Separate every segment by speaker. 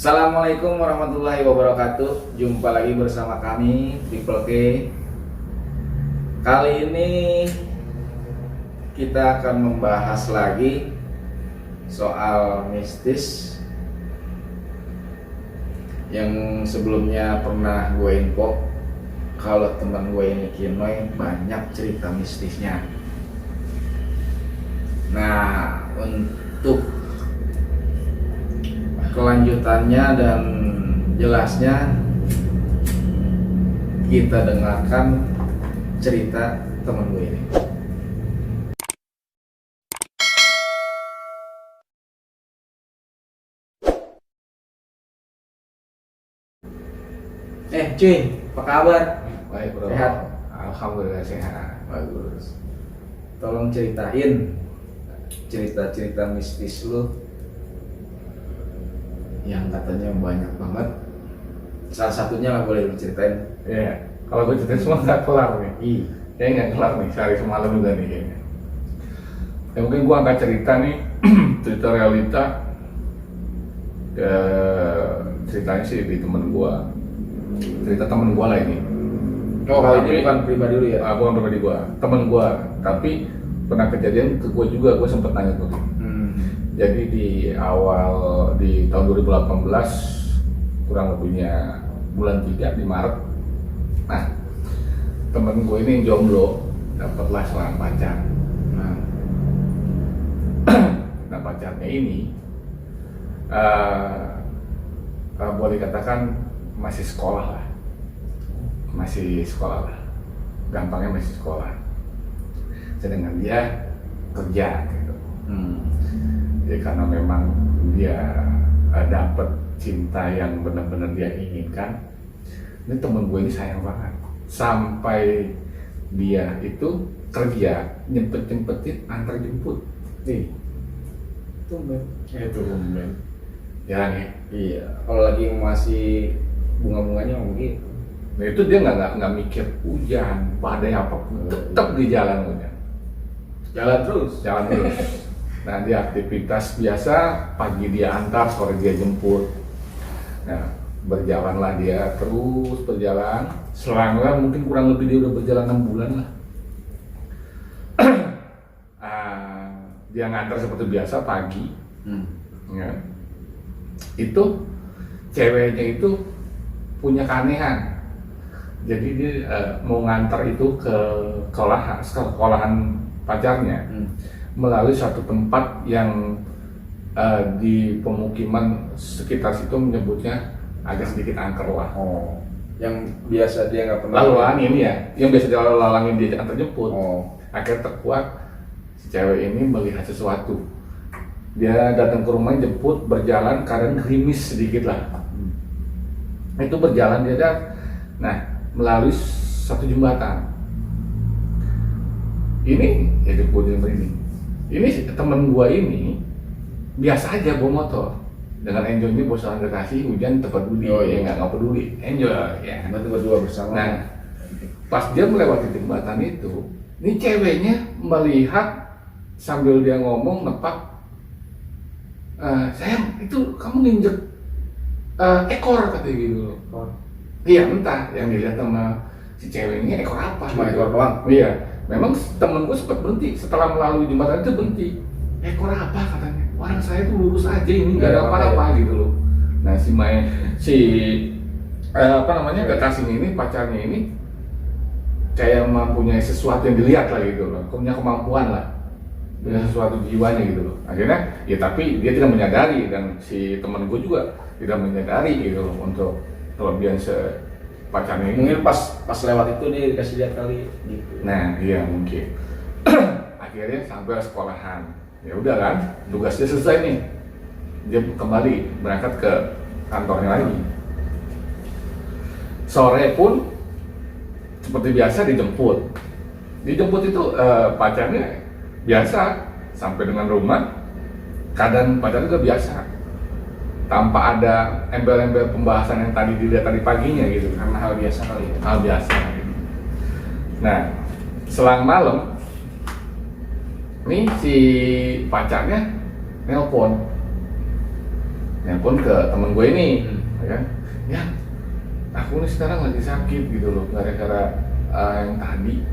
Speaker 1: Assalamualaikum warahmatullahi wabarakatuh. Jumpa lagi bersama kami Triple K. Kali ini kita akan membahas lagi soal mistis yang sebelumnya pernah gue info kalau teman gue ini Kinoy banyak cerita mistisnya. Nah, untuk kelanjutannya dan jelasnya kita dengarkan cerita temen gue ini. Cuy, apa kabar?
Speaker 2: Baik bro,
Speaker 1: Sehat?
Speaker 2: alhamdulillah sehat.
Speaker 1: Bagus. Tolong ceritain cerita-cerita mistis lu yang katanya banyak banget. Salah satunya lah boleh lu ceritain.
Speaker 2: Iya, kalau gue cerita semua nggak kelar nih. Kayaknya nggak kelar nih, sehari semalam juga nih kayaknya. Ya mungkin gue angkat cerita nih, cerita realita. Ceritanya sih di temen gue, cerita temen gue lah ini.
Speaker 1: Oh, kalau ini bukan pribadi lu ya?
Speaker 2: Bukan pribadi gue, temen gue. Tapi pernah kejadian ke gue juga, gue sempet nanya tuh. Jadi di tahun 2018 kurang lebihnya bulan 3 di Maret. Nah, temen gue ini yang jomblo dapatlah seorang pacar. Nah pacarnya ini boleh dikatakan masih sekolah lah, gampangnya masih sekolah. Sedangkan dia kerja gitu. Jadi karena memang dia dapat cinta yang benar-benar dia inginkan, ini temen gue ini sayang banget. Sampai dia itu kerja nyempet-nyempetin antar jemput.
Speaker 1: Tumben.
Speaker 2: Jarang ya?
Speaker 1: Iya, kalau lagi masih bunga-bunganya begitu.
Speaker 2: Nah itu dia nggak mikir hujan, badai apapun, tetap di jalan udah. Jalan terus. Nah dia aktivitas biasa, pagi dia antar, sore dia jemput. Nah berjalanlah dia terus berjalan, selama mungkin kurang lebih dia udah berjalan 6 bulan lah. Dia ngantar seperti biasa pagi. Ya. Itu ceweknya itu punya keanehan. Jadi dia mau ngantar itu ke sekolahan pacarnya melalui satu tempat yang di pemukiman sekitar situ menyebutnya agak sedikit angker lah.
Speaker 1: Oh, yang biasa dia nggak pernah
Speaker 2: Lalu ini ya, yang biasa dia lalangin dia antar jemput. Akhirnya terkuat si cewek ini melihat sesuatu. Dia datang ke rumahnya jemput, berjalan kadang gerimis sedikit lah. Itu berjalan dia melalui satu jembatan. Ini ya disebutnya begini. Ini temen gua ini biasa aja bawa motor dengan enjoynya bosan kasih hujan tepat peduli. Nggak peduli, enjoy ya.
Speaker 1: Berdua bersama.
Speaker 2: Nah pas dia melewati jembatan itu, ini ceweknya melihat sambil dia ngomong nepak, sayang itu kamu nginjek ekor katanya gitu. Iya entah yang dilihat sama si cewek ini ekor apa?
Speaker 1: Cuma ekor doang.
Speaker 2: Iya. Memang temen gue sempat berhenti setelah melalui jembatan itu berhenti. Ekor apa katanya? Orang saya tuh lurus aja ini nggak ada apa-apa gitu loh. Nah kekasihnya ini pacarnya ini kayak mempunyai sesuatu yang dilihat lah gitu loh, punya kemampuan lah, punya sesuatu jiwanya gitu loh. Akhirnya ya tapi dia tidak menyadari dan si temen gue juga tidak menyadari gitu loh untuk kelebihan pacarnya ini.
Speaker 1: Mungkin pas lewat itu dia dikasih lihat kali gitu.
Speaker 2: Nah iya mungkin. Akhirnya sampai sekolahan, ya udah kan tugasnya selesai nih, dia kembali berangkat ke kantornya lagi. Sore pun seperti biasa dijemput itu pacarnya biasa sampai dengan rumah, keadaan pacarnya juga biasa tanpa ada embel-embel pembahasan yang tadi dilihat tadi paginya gitu,
Speaker 1: Karena hal biasa kali ya.
Speaker 2: hal biasa gitu. Nah selang malam nih si pacarnya nelpon nelpon ke temen gue ini,
Speaker 1: Hmm.
Speaker 2: ya kan? Ya, aku nih sekarang lagi sakit gitu loh, gara-gara yang tadi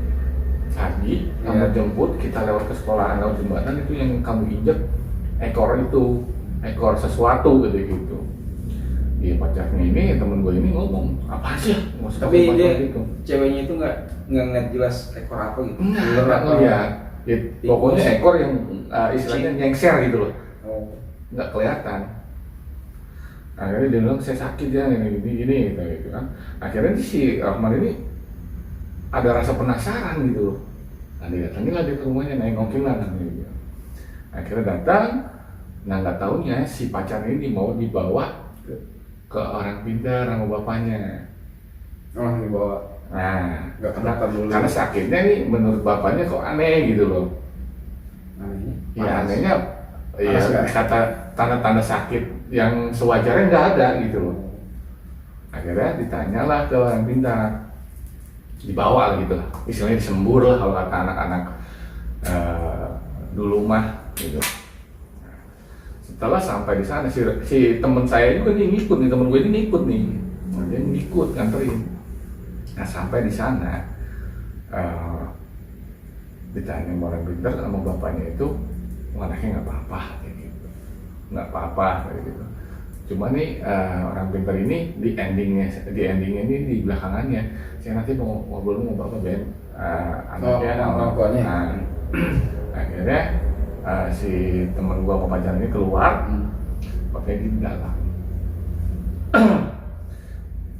Speaker 2: kamu
Speaker 1: Iya.
Speaker 2: jemput, kita lewat ke sekolahan lewat jembatan itu yang kamu injek ekor sesuatu gitu. Iya, pacarnya ini, temen gue ini ngomong, apa sih ya?
Speaker 1: Tapi dia ceweknya itu nggak ngeliat jelas ekor apa gitu. Ular
Speaker 2: nggak
Speaker 1: apa?
Speaker 2: ngeliat. Ya, pokoknya ekor yang istilahnya nyengser gitu loh,
Speaker 1: Oh.
Speaker 2: nggak kelihatan. Akhirnya dia bilang, saya sakit ya, gini gitu kan. Akhirnya si Rahman ini ada rasa penasaran gitu loh. Nah, dia datangin lah dia ke rumahnya, nengokin lah gitu. Akhirnya datang, nah nggak taunya si pacar ini mau dibawa ke orang pintar sama bapaknya.
Speaker 1: Oh, dibawa.
Speaker 2: Nah,
Speaker 1: Nggak kelihatan dulu.
Speaker 2: karena sakitnya nih menurut bapaknya kok aneh gitu loh.
Speaker 1: Anehnya?
Speaker 2: Ya
Speaker 1: Panas.
Speaker 2: anehnya, ya
Speaker 1: Panas nggak?
Speaker 2: kata tanda-tanda sakit yang sewajarnya nggak ada gitu loh. Akhirnya ditanyalah ke orang pintar, dibawa gitu lah, istilahnya disembur lah kalau kata anak-anak dulu mah gitu. Setelah sampai di sana si teman saya juga nih ngikut nih, temen gue ini ngikut nih, dia ngikut nganterin. Nah sampai di sana ditanya sama orang pintar sama bapaknya itu, anaknya nggak apa-apa kayak gitu, nggak apa-apa kayak gitu. Cuma nih orang pintar ini di endingnya ini di belakangannya, saya nanti mau ngobrol sama bapak Ben, anaknya
Speaker 1: orang tuanya.
Speaker 2: Nah, akhirnya si teman gua sama pacar ini keluar, pakai di dalam.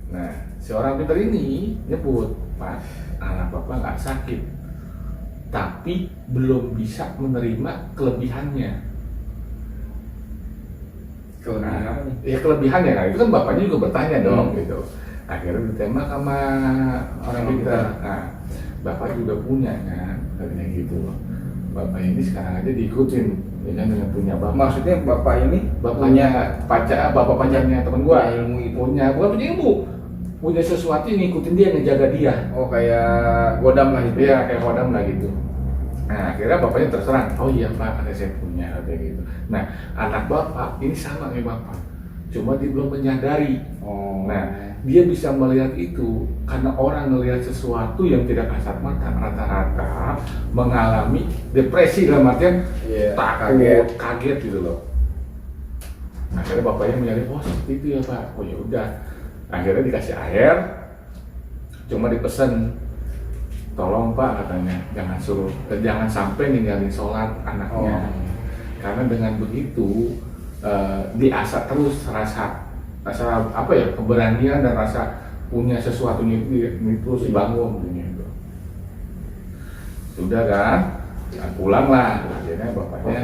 Speaker 2: Nah, si orang pintar ini nyebut, Pak, anak bapak nggak sakit, tapi belum bisa menerima kelebihannya.
Speaker 1: Kelebihan apa nih?
Speaker 2: Ya kelebihannya, nah itu kan bapaknya juga bertanya dong gitu. Akhirnya ditembak sama orang pintar. Nah, bapak juga punya kan, katanya gitu. Bapak ini sekarang aja diikutin, ya kan, dengan punya bapak.
Speaker 1: Maksudnya bapak ini
Speaker 2: Bapaknya bapak pacarnya temen gua
Speaker 1: punya ilmu itu.
Speaker 2: bukan punya ilmu, punya sesuatu yang ngikutin dia, ngejaga dia.
Speaker 1: Oh, kayak godam lah itu.
Speaker 2: Iya, kayak kodam lah gitu. Nah, akhirnya bapaknya terserang, oh iya pak, ada saya punya, katanya gitu. Nah, anak bapak ini sama kayak bapak, cuma dia belum menyadari.
Speaker 1: Oh.
Speaker 2: Nah, dia bisa melihat itu karena orang melihat sesuatu yang tidak kasat mata rata-rata mengalami depresi dalam artian
Speaker 1: Iya,
Speaker 2: takut, kaget gitu loh. Akhirnya bapaknya menyadari, oh seperti itu ya pak, oh ya udah. Akhirnya dikasih air, cuma dipesen, tolong pak katanya, jangan sampai ninggalin sholat anaknya.
Speaker 1: Oh.
Speaker 2: Karena dengan begitu diasah terus rasa apa ya, keberanian dan rasa punya sesuatu itu terus dibangun gitu. Sudah kan, pulang lah. Akhirnya bapaknya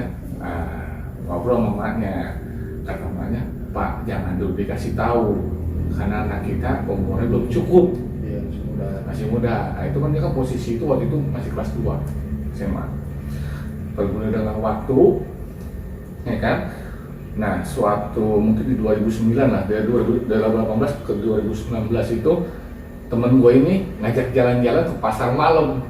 Speaker 2: ngobrol sama emaknya, kata emaknya, Pak jangan dulu dikasih tahu karena anak kita umurnya belum cukup.
Speaker 1: Iya,
Speaker 2: Masih muda. Nah, itu kan dia kan posisi itu waktu itu masih kelas 2 SMA. Berguna dengan waktu, ya kan? Nah, suatu mungkin di 2009 lah, dari 2018 ke 2019 itu temen gue ini ngajak jalan-jalan ke pasar malam.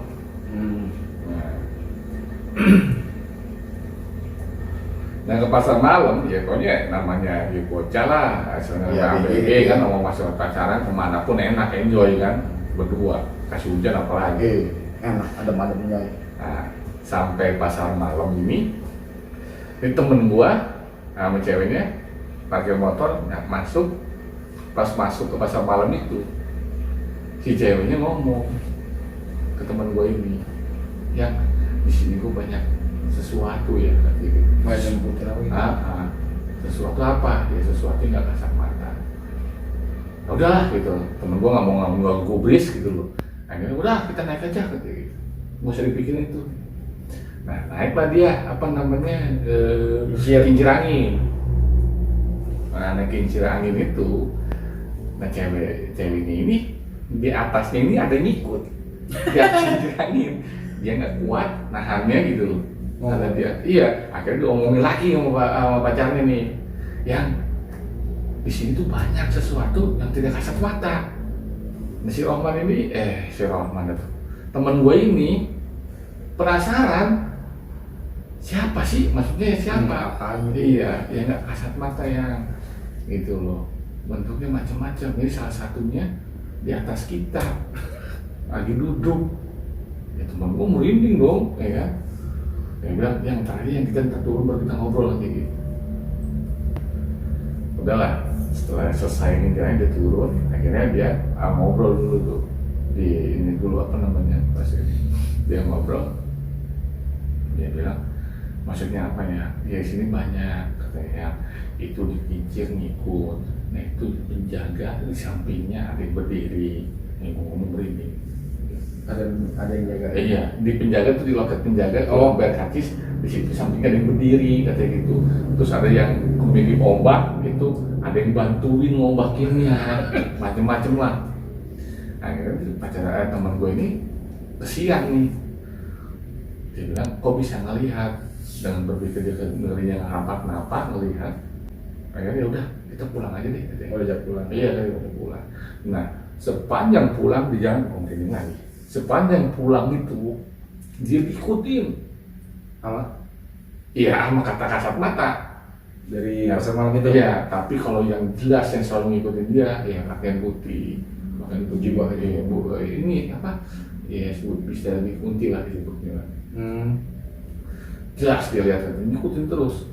Speaker 2: Nah, ke pasar malam, ya pokoknya namanya ya bocah lah,
Speaker 1: Ya,
Speaker 2: ABG kan, mau masuk pacaran kemanapun enak, enjoy kan, berdua, kasih hujan apalagi.
Speaker 1: Enak, adem-ademnya.
Speaker 2: Nah, sampai pasar malam ini temen gua sama ceweknya pakai motor, nah, pas masuk ke pasar malam itu si ceweknya ngomong ke temen gua ini, yang di sini gua banyak sesuatu ya, gitu.
Speaker 1: Banyak putih apa gitu.
Speaker 2: Sesuatu apa? Ya sesuatu yang nggak kasat mata. Udah gitu, temen gua nggak mau gubris gitu loh. Akhirnya udah kita naik aja gitu. Nggak usah dipikirin itu. Nah, naiklah dia, apa namanya, kincir angin. Nah, naik kincir angin itu, nah ceweknya ini di atasnya ini ada ngikut di atas kincir angin. Dia nggak kuat nahannya gitu loh. Kata dia, iya, akhirnya diomongin lagi sama pacarnya nih, yang di sini tuh banyak sesuatu yang tidak kasat mata. Nah, si Rohman ini, teman gue ini penasaran, siapa sih, maksudnya siapa?
Speaker 1: Apaan gitu?
Speaker 2: Iya, ya nggak kasat mata yang gitu loh, bentuknya macam-macam. Ini salah satunya di atas kita lagi duduk, ya teman gue merinding dong, ya kan. Dia bilang yang tadi yang kita turun baru kita ngobrol lagi gitu. Udahlah, setelah selesai ini dia turun, akhirnya dia ngobrol dulu tuh di ini dulu apa namanya pas ini. Dia ngobrol, dia bilang maksudnya apa ya? Ya sini banyak katanya, itu dikincir ngikut, nah itu penjaga di sampingnya ada yang berdiri, yang ngomong merinding.
Speaker 1: Ada yang jaga.
Speaker 2: Iya, di penjaga tuh di loket penjaga, kalau berkacis di situ sampingnya ada yang berdiri katanya gitu. Terus ada yang memilih ombak itu, ada yang bantuin ngombakinnya, macem-macem lah. Akhirnya pacar teman gue ini kesian nih. Dia bilang, kok bisa ngelihat dengan berpikir dia ngerinya nampak ngelihat. Akhirnya ya udah kita pulang aja deh.
Speaker 1: Oh, diajak pulang.
Speaker 2: Iya, udah pulang. Nah, sepanjang pulang di jalan ngomongin lagi. Sepanjang pulang itu dia ikutin
Speaker 1: Apa?
Speaker 2: iya sama kata kasat mata
Speaker 1: Dari
Speaker 2: ya,
Speaker 1: pasar malam itu?
Speaker 2: iya, tapi kalau yang jelas yang selalu ngikutin dia ya pakaian putih
Speaker 1: Jiwa.
Speaker 2: ya, ini apa ya bisa dikunti lah disebutnya. Jelas dia lihat ngikutin terus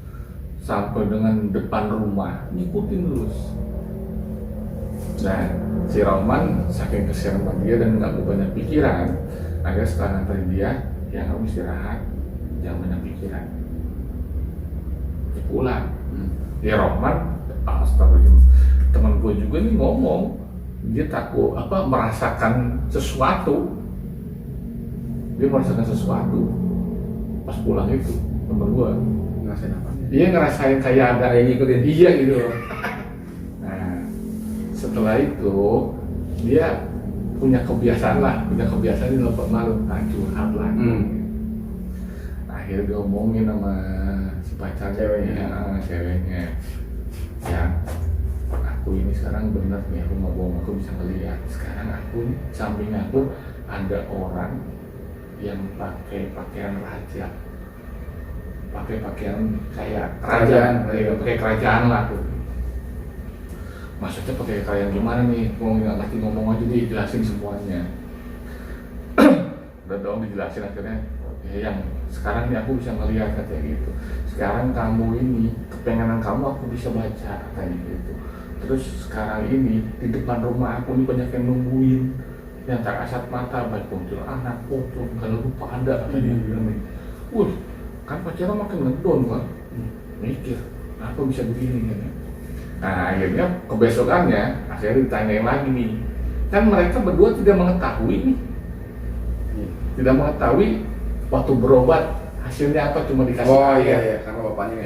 Speaker 2: sampai dengan depan rumah, ngikutin terus. Nah, si Roman saking kesian sama dia dan nggak mau banyak pikiran, akhirnya setelah nganterin dia, ya kamu istirahat, jangan banyak pikiran. Dia pulang. Dia Roman, astagfirullah, teman gue juga nih ngomong, dia takut merasakan sesuatu. Dia merasakan sesuatu pas pulang itu, teman gue.
Speaker 1: Ngerasain apa?
Speaker 2: Dia ngerasain kayak ada
Speaker 1: yang ngikutin.
Speaker 2: Iya gitu loh. Nah, setelah itu dia punya kebiasaan di lupa malu, curhat lagi. Akhirnya dia ngomongin sama si pacarnya, ceweknya, ya aku ini sekarang bener nih, aku mau bohong, aku bisa ngeliat. Sekarang aku samping aku ada orang yang pakai pakaian raja, pakai pakaian kayak kerajaan, pakai kerajaan lah tuh. Maksudnya pakai kerajaan gimana nih? Mau nggak ngerti ngomong aja deh, jelasin semuanya. Udah dong dijelasin akhirnya. Ya, yang sekarang nih aku bisa ngelihat katanya gitu. Sekarang kamu ini kepengenan kamu aku bisa baca katanya gitu. Terus sekarang ini di depan rumah aku nih banyak yang nungguin. Yang tak kasat mata baik muncul anak, pocong, kalau lupa ada katanya bilang nih. Kan pacarnya makin ngedon kan, mikir apa bisa begini kan. Nah akhirnya kebesokannya akhirnya ditanyain lagi nih, kan mereka berdua tidak mengetahui nih, tidak mengetahui waktu berobat hasilnya apa, cuma dikasih
Speaker 1: iya, karena bapaknya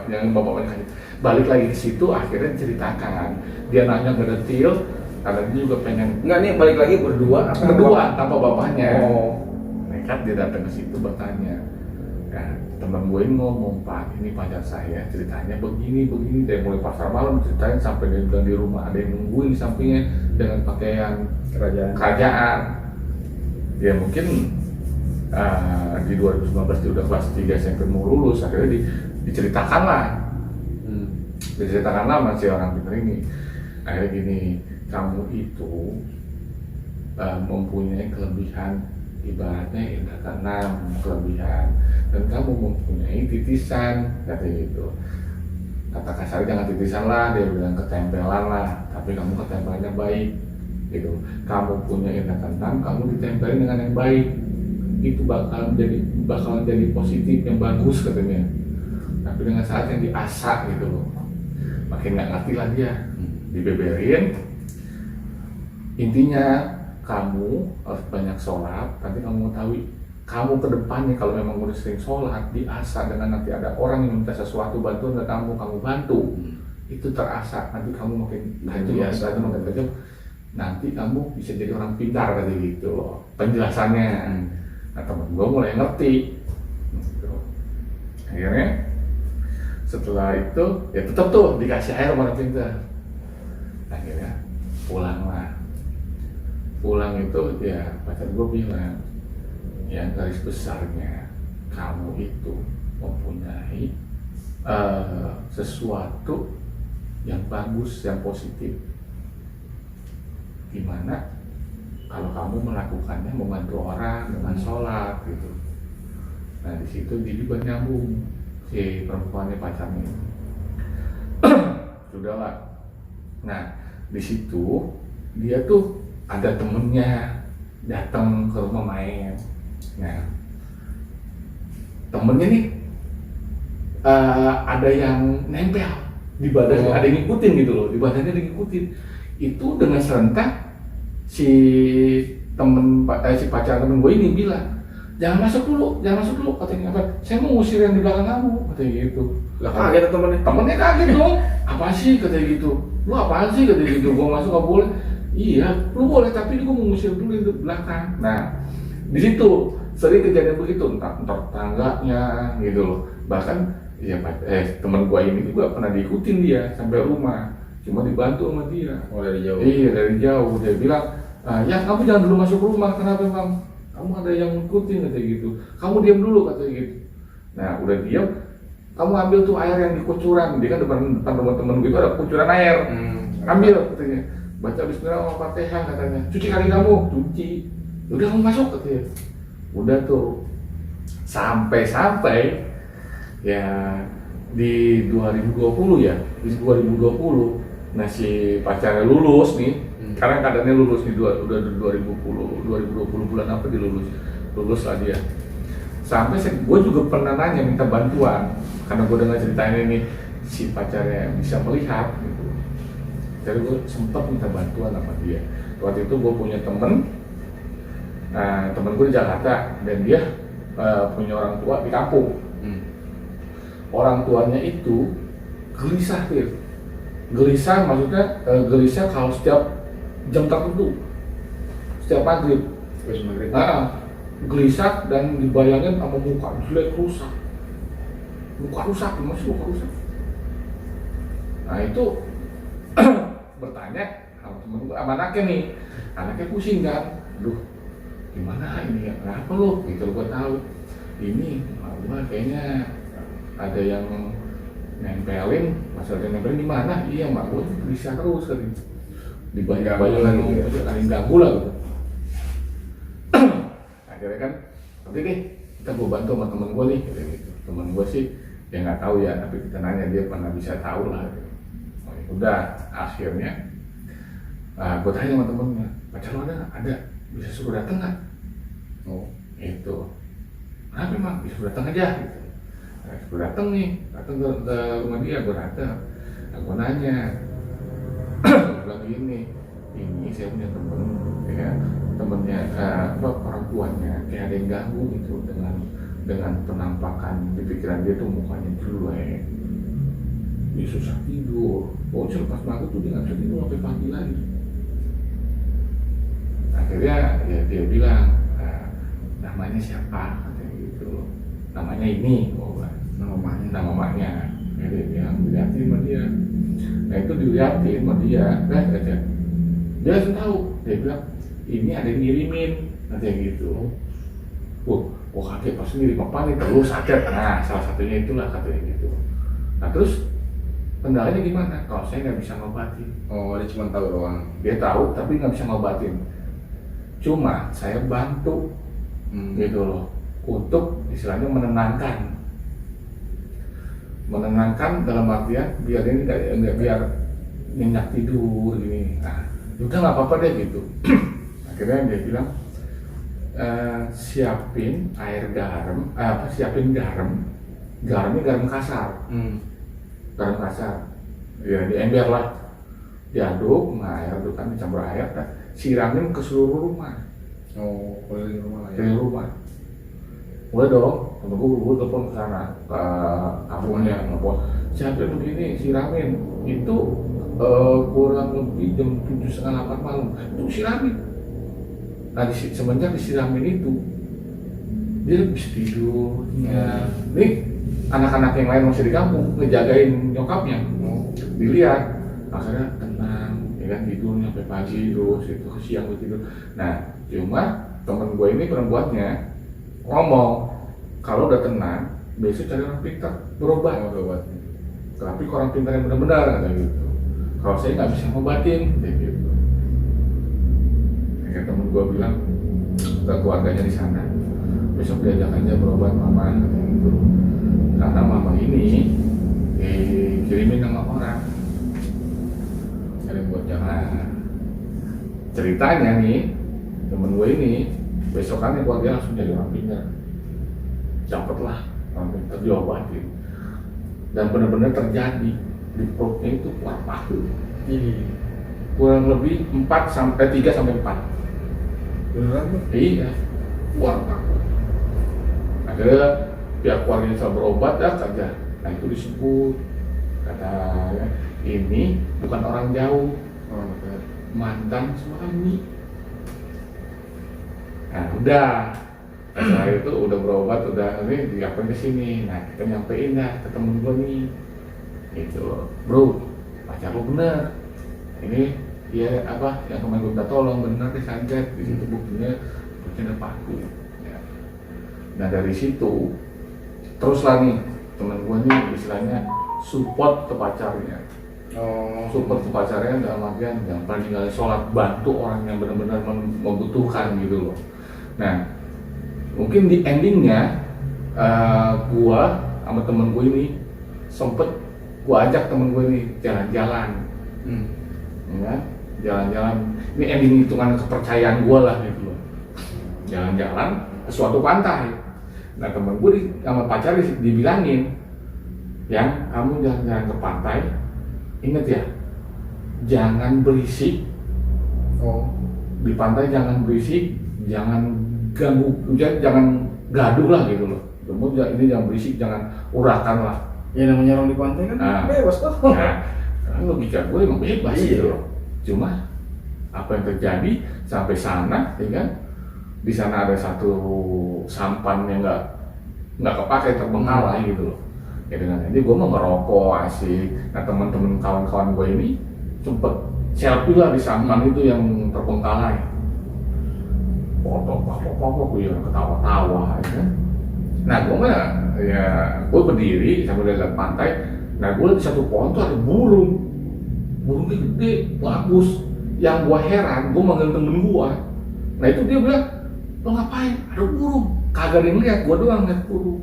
Speaker 2: jangan bapaknya kasih. Balik lagi ke situ akhirnya ceritakan, dia nanya ngedetil karena dia juga pengen.
Speaker 1: Enggak, nih balik lagi berdua
Speaker 2: tanpa bapaknya. Nekat dia datang ke situ bertanya. Nah, teman gue ini ngomong, Pak, ini pacar saya ceritanya begini, dari mulai pasar malam ceritain sampai dia bilang di rumah ada yang nungguin di sampingnya dengan pakaian kerajaan. Ya mungkin di 2019 dia udah kelas 3 SMP mau lulus, akhirnya diceritakan lah. Diceritakan lah sama si orang pintar ini. Akhirnya gini, kamu itu mempunyai kelebihan, ibaratnya indra keenam kelebihan, dan kamu mempunyai titisan, katanya gitu. Kata kasar jangan titisan lah, dia bilang ketempelan lah, tapi kamu ketempelannya baik gitu. Kamu punya indra keenam, kamu ditempelin dengan yang baik, itu bakal jadi positif yang bagus katanya. Tapi dengan saat yang diasah gitu loh, makin nggak ngerti lah dia, dibeberin. Intinya kamu harus banyak sholat, nanti kamu tahu kamu ke depannya kalau memang udah sering sholat, diasah dengan nanti ada orang yang minta sesuatu bantuan ke kamu bantu, itu terasa, nanti kamu makin tajam, nanti kamu bisa jadi orang pintar kayak gitu loh penjelasannya. Nah temen gue mulai ngerti gitu. Akhirnya setelah itu ya tetap tuh dikasih air orang pintar. Akhirnya pulang itu ya pacar gue bilang, ya garis besarnya kamu itu mempunyai sesuatu yang bagus, yang positif. Gimana kalau kamu melakukannya membantu orang dengan sholat gitu. Nah di situ dia juga nyambung si perempuannya pacarnya. Sudahlah. Nah di situ dia tuh ada temennya datang ke rumah main. Nah temennya nih ada yang nempel di badannya, ada yang ngikutin gitu loh, di badannya ada yang ngikutin. Itu dengan serentak si pacar temen gue ini bilang, jangan masuk dulu katanya. Apa? Saya mau ngusir yang di belakang kamu katanya gitu.
Speaker 1: Lah kaget
Speaker 2: temennya kaget dong, apa sih katanya gitu, lu apaan sih katanya gitu, gua masuk gak boleh. Iya lu boleh tapi gua mau ngusir dulu di belakang. Nah di situ sering kejadian begitu, entah tetangganya gitu loh. Bahkan ya teman gua ini juga pernah diikutin dia sampai rumah, cuma dibantu sama dia.
Speaker 1: Oh dari jauh?
Speaker 2: Iya dari jauh. Dia bilang, ya kamu jangan dulu masuk rumah, kenapa bang? Kamu ada yang ngikutin katanya gitu, kamu diam dulu katanya gitu. Nah udah diam, kamu ambil tuh air yang di kucuran, dia kan depan teman-teman gitu ada kucuran air, ambil katanya, baca Bismillahirrahmanirrahim katanya, cuci kaki kamu, cuci, udah kamu masuk katanya. Udah tuh sampai ya di 2020 ya, di 2020 nah si pacarnya lulus nih, sekarang keadaannya lulus nih, udah 2020 bulan apa lulus lah dia. Sampai gue juga pernah nanya minta bantuan karena gue dengar ceritanya ini si pacarnya bisa melihat gitu. Jadi gue sempat minta bantuan sama dia. Waktu itu gue punya temen gue di Jakarta dan dia punya orang tua di kampung. Orang tuanya itu gelisah Fir. Gelisah maksudnya gelisah kalau setiap jam tertentu, setiap maghrib. Gelisah dan dibayangin sama muka jelek rusak. Masih muka rusak. Nah itu bertanya sama temen gue, sama anaknya nih, anaknya pusing kan, aduh gimana ini ya, kenapa lo? Gitu gue tahu, ini gue kayaknya ada yang nempelin, masalahnya nempelin di mana? Iya mak gue bisa terus kan, dibayang-bayangin ada yang ganggu lah gitu. Akhirnya kan, nanti deh kita gue bantu sama temen gue nih, gitu. Temen gue sih ya nggak tahu ya, tapi kita nanya dia pernah bisa tahu lah. Gitu. Udah akhirnya gue tanya sama temennya, pacar lo ada bisa suruh datang nggak? Oh itu, nah memang bisa suruh datang aja gitu. Nah, suruh datang ke rumah dia, gue datang. Nah, gue nanya, gue bilang ini saya punya temen, ya temennya orang tuanya kayak ada yang ganggu gitu dengan penampakan di pikiran dia tuh mukanya jelek, dia susah tidur. Oh selepas maghrib tuh dia nggak bisa tidur sampai pagi lagi. Akhirnya ya dia bilang, namanya siapa? Katanya gitu. Namanya ini, nama mamanya. Ya, dia bilang dilihatin sama dia. Nah itu dilihatin sama dia, kan aja. Dia langsung tahu. Dia bilang ini ada yang ngirimin, katanya gitu. Wah kaget pas ngirim apa nih? Terus sadar. Nah salah satunya itulah katanya gitu. Nah terus kendalanya gimana? Kalau saya nggak bisa ngobatin.
Speaker 1: Oh dia cuma tahu doang.
Speaker 2: Dia tahu tapi nggak bisa ngobatin. Cuma saya bantu gitu loh, untuk istilahnya menenangkan dalam artian biar dia nggak biar nyenyak tidur gini. Nah udah nggak apa-apa deh gitu. Akhirnya dia bilang siapin air garam, siapin garamnya garam kasar. Garam kasar ya di ember lah, diaduk, nah air adukan dicampur air, siramin ke seluruh rumah.
Speaker 1: Oh keliling rumah lah ya.
Speaker 2: Keliling rumah. Udah dong, temen gue telepon ke sana ke kampungnya, ngomong siapa tuh gini siramin itu kurang lebih jam 7:30 malam itu siramin. Nah semenjak disiramin itu dia bisa tidur. Nih anak-anak yang lain masih di kampung ngejagain nyokapnya, dilihat akhirnya tenang, ya kan tidurnya sampai pagi terus itu siang tidur. Nah cuma temen gue ini perempuannya ngomong kalau udah tenang besok cari orang pintar berobat. Tapi orang pintar yang benar-benar kayak gitu. kalau saya nggak bisa ngobatin kayak gitu. Kayak temen gue bilang ke keluarganya di sana, besok diajak aja berobat mama gitu. Karena mama ini dikirimin sama orang kirim buat jangan. Ceritanya nih temen gue ini besokannya keluarga langsung jadi orang pintar, cepet lah orang pintar diobatin, dan benar-benar terjadi di perutnya itu kuat paku. Kurang lebih 3-4
Speaker 1: beneran tuh?
Speaker 2: iya, kuat paku. Akhirnya pihak keluarga bisa berobat ya saja. Nah itu disebut katanya ini bukan orang jauh, mantan suami. Nah udah, setelah itu udah berobat, udah ini diapain ke sini. Nah kita nyampein dah ke temen gue nih, gitu, bro, pacar lu bener. Ini dia apa yang kemarin gue minta tolong bener deh santet di situ buktinya ada paku. Ya. Nah dari situ teruslah nih temen gue nih istilahnya support ke pacarnya. Support ke pacarnya dalam artian yang paling ninggalin sholat, bantu orang yang benar-benar membutuhkan gitu loh. Nah mungkin di endingnya gua sama temen gue ini sempet gua ajak temen gue ini jalan-jalan, ya jalan-jalan. Ini ending hitungan kepercayaan gua lah gitu loh. Jalan-jalan ke suatu pantai. Nah temen gue sama pacar dibilangin, yang kamu jalan-jalan ke pantai, inget ya, jangan berisik. Di pantai jangan berisik, jangan ganggu, jangan gaduh lah gitu loh. Kemudian ini jangan berisik, jangan urakan lah.
Speaker 1: Ya namanya orang di pantai kan bebas kok.
Speaker 2: Nah, logika gue emang bebas gitu loh. Cuma apa yang terjadi sampai sana, ya kan? Di sana ada satu sampan yang nggak kepakai, terbengkalai gitu loh. Ya dengan ini gue mau ngerokok asik. Nah teman-teman kawan-kawan gue ini sempet selfie lah di sampan itu yang terbengkalai. Foto gue yang ketawa-tawa ya. Nah gue mah ya gue berdiri sambil lihat pantai. Nah gue di satu pohon tuh ada burungnya gede, bagus. Yang gue heran, gue manggil temen gue. Nah itu dia bilang, lo ngapain? Ada burung. Kagak ada yang lihat, gue doang lihat burung.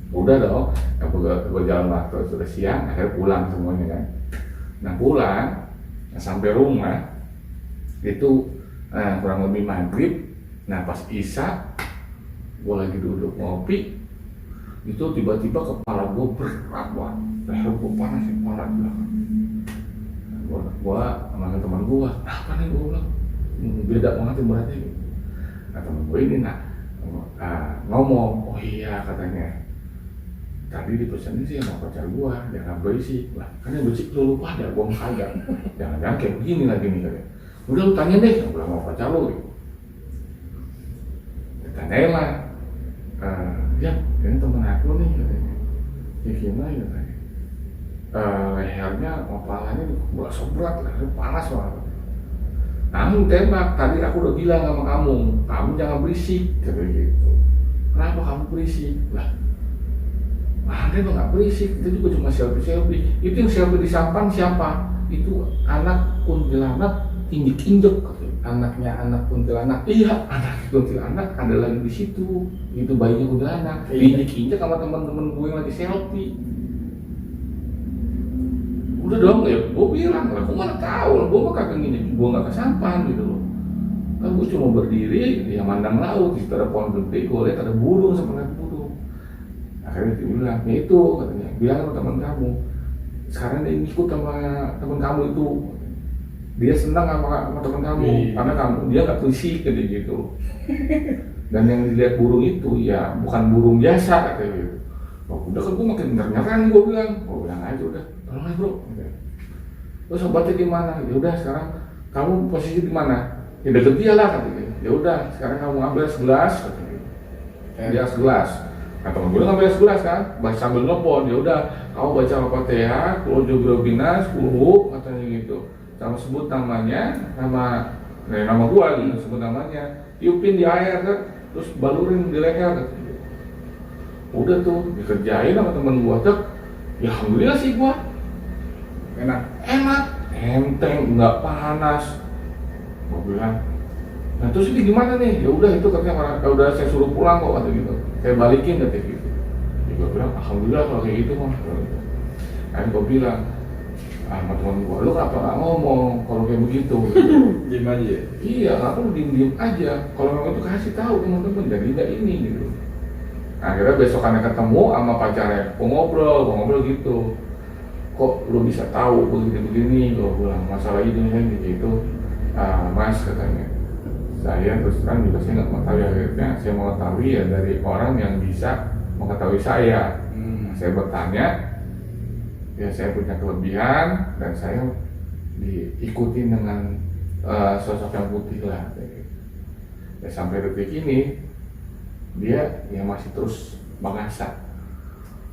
Speaker 2: Udah dong, gue jalan waktu sudah siang, akhirnya pulang semuanya kan. Nah pulang, sampai rumah itu kurang lebih maghrib. Nah pas isya, gue lagi duduk ngopi, itu tiba-tiba kepala gue berat banget, leher gue panas, kepala di belakang. Gue manggil teman gue, apa nih gue bilang, beda banget yang beratnya gitu. Nah teman gue ini ngomong, oh iya katanya, tadi dipesanin sih sama pacar gue, jangan berisik. Lah kan yang berisik lu lupa ada, gue kagak. Jangan-jangan kayak begini lagi nih katanya. Udah lu tanya deh, gue bilang sama pacar lu gitu. Tanyain lah, ya ini temen aku nih katanya. Ya gimana katanya? Lehernya, kepalanya berasa berat, lehernya panas banget. Namun tembak, tadi aku udah bilang sama kamu jangan berisik, katanya gitu. Kenapa kamu berisik? Lah, Andre lo nggak berisik, itu juga cuma selfie. Itu yang selfie di sampan siapa? Itu anak kuntilanak injek-injek.
Speaker 1: Anaknya anak kuntilanak.
Speaker 2: Iya, anak kuntilanak ada lagi di situ. Itu bayinya kuntilanak. Injek-injek sama teman-teman gue yang lagi selfie. Udah dong, ya gue bilang lah, gue mana tahu, gue mah kagak gini, gue nggak kesampan gitu loh. Kan gue cuma berdiri, ya mandang laut, di situ ada pohon gede, gue lihat ada burung sama lihat burung. Akhirnya dia bilang, ya itu katanya, bilang sama teman kamu, sekarang dia ikut sama teman kamu itu, dia senang sama teman kamu, karena dia nggak berisik kayak gitu. Dan yang dilihat burung itu ya bukan burung biasa katanya gitu. Oh, udah kan gue makin nyerang gue bilang aja udah, tolong aja bro. Terus obatnya gimana? Ya udah sekarang kamu posisi di mana? Ya deket dia lah katanya. Ya udah sekarang kamu ambil segelas katanya. Dia segelas. Nah temen gue ngambil segelas kan, sambil nelfon. Ya udah kamu baca Al-Fatihah, Qul Binas, Qul katanya gitu. Sama sebut namanya, nama gue gitu, sebut namanya. Tiupin di air kan, terus balurin di leher katanya. Udah tuh dikerjain sama temen gua tuh, ya alhamdulillah sih gua enak enteng, nggak panas. Gue bilang, nah terus ini gimana nih? Ya udah itu katanya orang, ya udah saya suruh pulang kok kata gitu. Saya balikin kata gitu. Ya gue bilang, alhamdulillah kalau kayak gitu mah. Kan gue bilang, sama teman gue, lu kenapa nggak ngomong kalau kayak begitu?
Speaker 1: Diem aja.
Speaker 2: Iya, kenapa lu diem aja? Kalau memang itu kasih tahu teman-teman, jadi nggak ini gitu. Akhirnya besokannya ketemu sama pacarnya, gue ngobrol gitu. Kok lu bisa tahu begini-begini? Gue bilang masalah ini kan gitu. Mas katanya, saya terus terang juga saya nggak mengetahui, akhirnya saya mengetahui ya dari orang yang bisa mengetahui saya. Saya bertanya, ya saya punya kelebihan dan saya diikuti dengan sosok yang putih lah. Ya sampai detik ini dia ya masih terus mengasah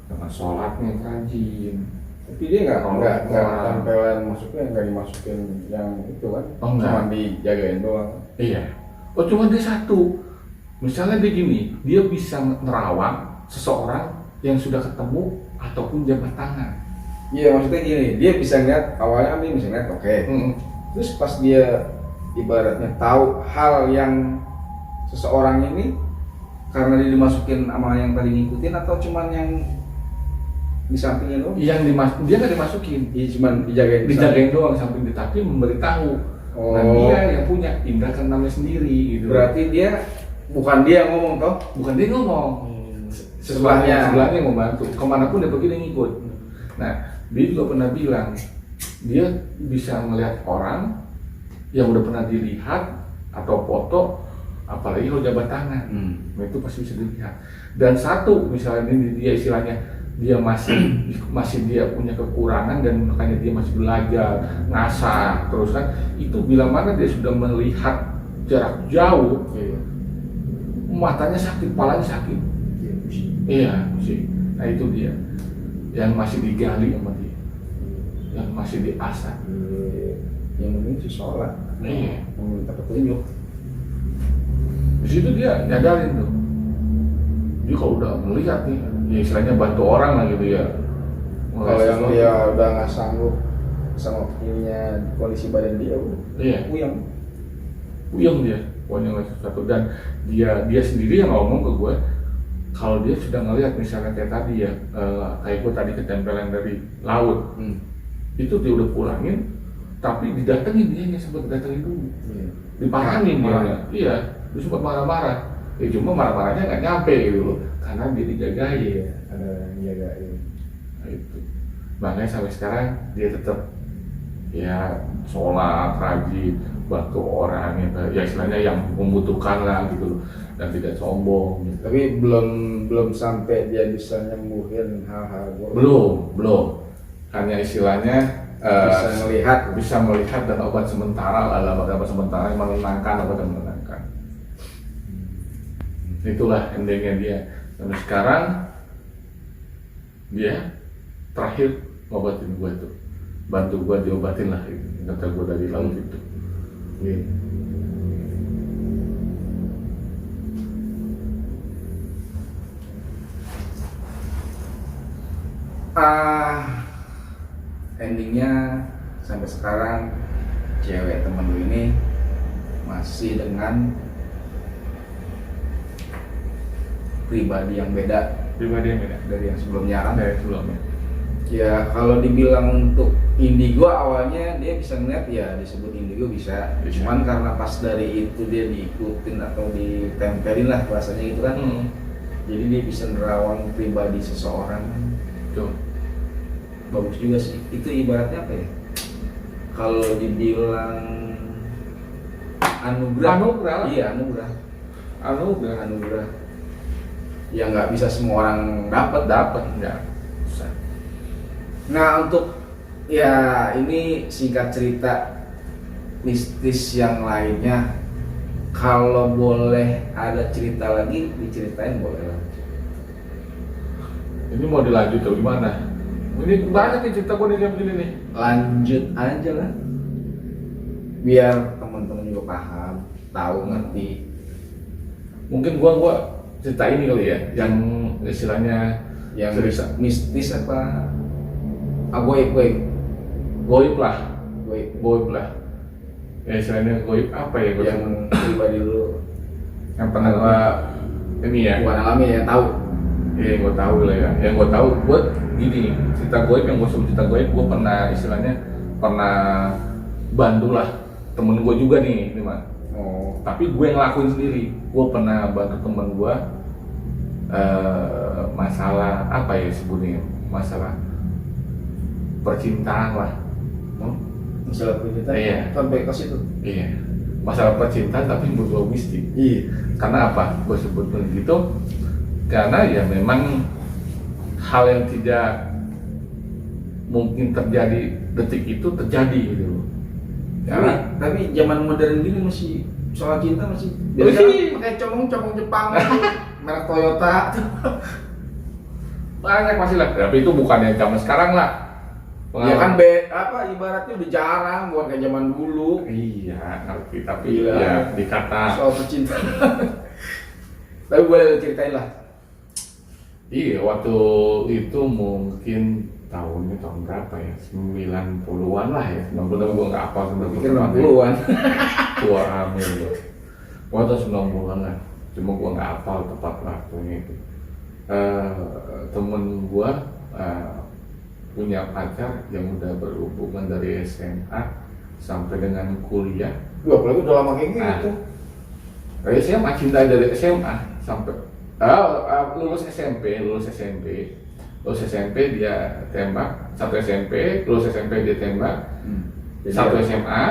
Speaker 2: dengan sholatnya rajin.
Speaker 1: Tapi dia nggak tempelan masuknya, nggak dimasukin yang itu kan?
Speaker 2: Oh, enggak.
Speaker 1: Cuma dijagain doang.
Speaker 2: Iya. Oh cuma dia satu. Misalnya dia gini, dia bisa nerawang seseorang yang sudah ketemu ataupun jabat tangan.
Speaker 1: Iya, maksudnya gini, dia bisa ngeliat, awalnya dia bisa ngeliat oke. Terus pas dia ibaratnya tahu hal yang seseorang ini karena dia dimasukin sama yang tadi ngikutin atau cuman yang di sampingnya doang?
Speaker 2: Dia nggak dimasukin.
Speaker 1: Iya, cuman
Speaker 2: dijagain doang samping dia, tapi memberitahu.
Speaker 1: Oh.
Speaker 2: Dan dia yang punya indra keenamnya sendiri gitu.
Speaker 1: Berarti dia bukan dia yang ngomong toh?
Speaker 2: Bukan dia ngomong.
Speaker 1: Sebelahnya
Speaker 2: yang membantu. Kemanapun dia pergi dia ngikut. Nah, dia juga pernah bilang dia bisa melihat orang yang udah pernah dilihat atau foto, apalagi kalau jabat tangan. Itu pasti bisa dilihat. Dan satu misalnya ini dia istilahnya dia masih dia punya kekurangan dan makanya dia masih belajar ngasah terus kan, itu bila mana dia sudah melihat jarak jauh, matanya sakit, palanya sakit, iya pusing. Nah itu dia yang masih digali sama dia, yang masih diasah.
Speaker 1: Yang penting sih sholat, meminta petunjuk.
Speaker 2: Di situ dia nyadarin tuh, dia kalau udah melihat nih, ya istilahnya bantu orang lah gitu ya.
Speaker 1: Kalau yang dia udah nggak sanggup sama ininya kondisi badan dia udah
Speaker 2: puyeng dia, pokoknya nggak sesuatu. Dan dia sendiri yang ngomong ke gue, kalau dia sudah ngelihat misalnya kayak tadi ya, kayak gue tadi ketempelan dari laut, itu dia udah pulangin, tapi didatengin dia sempat datengin dulu, diparahin dia, iya, dia sempat marah-marah. Ya cuma marah-marahnya nggak nyampe gitu loh, karena dia dijagain,
Speaker 1: ada yang jagain.
Speaker 2: Nah, itu. Makanya sampai sekarang dia tetap ya sholat, rajin, bantu orang ya istilahnya yang membutuhkan lah gitu loh, dan tidak sombong. Gitu.
Speaker 1: Tapi belum sampai dia bisa nyembuhin hal-hal buruk.
Speaker 2: Belum. Hanya istilahnya bisa melihat dan obat sementara lah, obat sementara yang menenangkan, obat yang menenangkan. Itulah endingnya dia. Sampai sekarang dia terakhir ngobatin gue tuh, bantu gue diobatin lah itu, kata gue dari laut itu.
Speaker 1: Endingnya sampai sekarang cewek temen lu ini masih dengan pribadi yang beda dari yang sebelumnya kan?
Speaker 2: Dari sebelumnya.
Speaker 1: Ya kalau dibilang untuk indigo awalnya dia bisa ngeliat ya disebut indigo bisa. Cuman karena pas dari itu dia diikutin atau ditempelin lah bahasanya gitu kan. Jadi dia bisa nerawang pribadi seseorang.
Speaker 2: Tuh.
Speaker 1: Bagus juga sih. Itu ibaratnya apa ya? Kalau dibilang anugerah. Iya, anugerah. Yang nggak bisa semua orang dapat ya. Nah untuk ya ini singkat cerita mistis yang lainnya, kalau boleh ada cerita lagi diceritain boleh lah.
Speaker 2: Ini mau dilanjut atau gimana? Ini banyak nih cerita gue nih kayak begini nih.
Speaker 1: Lanjut aja lah, biar teman-teman juga paham, tahu, ngerti.
Speaker 2: Mungkin gua cerita ini kali ya, yang istilahnya
Speaker 1: yang
Speaker 2: cerita
Speaker 1: mistis apa?
Speaker 2: goib lah. goib lah. Ya istilahnya goib apa ya?
Speaker 1: Yang pribadi lu
Speaker 2: yang pernah gua ini ya.
Speaker 1: bukan alami ya, tahu.
Speaker 2: Iya, gue tahu lah ya. Yang gue tahu, gue gini, cerita goib yang gue sebut cerita goib, gue pernah istilahnya pernah bantu lah temen gue juga nih, mah.
Speaker 1: Oh.
Speaker 2: Tapi gue yang lakuin sendiri. Gue pernah bantu temen gue masalah apa ya sebutnya, masalah percintaan lah.
Speaker 1: Masalah percintaan.
Speaker 2: Iya.
Speaker 1: Sampai ke situ.
Speaker 2: Iya. Masalah percintaan tapi berbau mistik.
Speaker 1: Iya.
Speaker 2: Karena apa? Gue sebut begitu. Karena ya memang hal yang tidak mungkin terjadi detik itu terjadi gitu loh.
Speaker 1: Tapi zaman modern gini masih soal cinta masih biasa pakai comong Jepang, merek Toyota.
Speaker 2: Banyak masih lah. Tapi itu bukan yang zaman sekarang lah.
Speaker 1: Ya kan ibaratnya udah jarang bukan kayak zaman dulu.
Speaker 2: Iya, ngerti. Tapi
Speaker 1: Iya.
Speaker 2: ya dikata
Speaker 1: Soal percintaan. Tapi boleh ceritain lah.
Speaker 2: iya, waktu itu mungkin tahun berapa ya? 90-an lah ya. 90-an gue nggak hafal sebenarnya.
Speaker 1: Pikir 60-an.
Speaker 2: Tua hamil gue. Waktu 90-an lah. Cuma gue nggak hafal tepat waktunya itu. Temen gue punya pacar yang udah berhubungan dari SMA sampai dengan kuliah.
Speaker 1: Wah, apalagi udah lama kayak gitu.
Speaker 2: Dari SMA, cinta dari SMA sampai lulus SMP dia tembak, satu SMP, lulus SMP dia tembak, satu SMA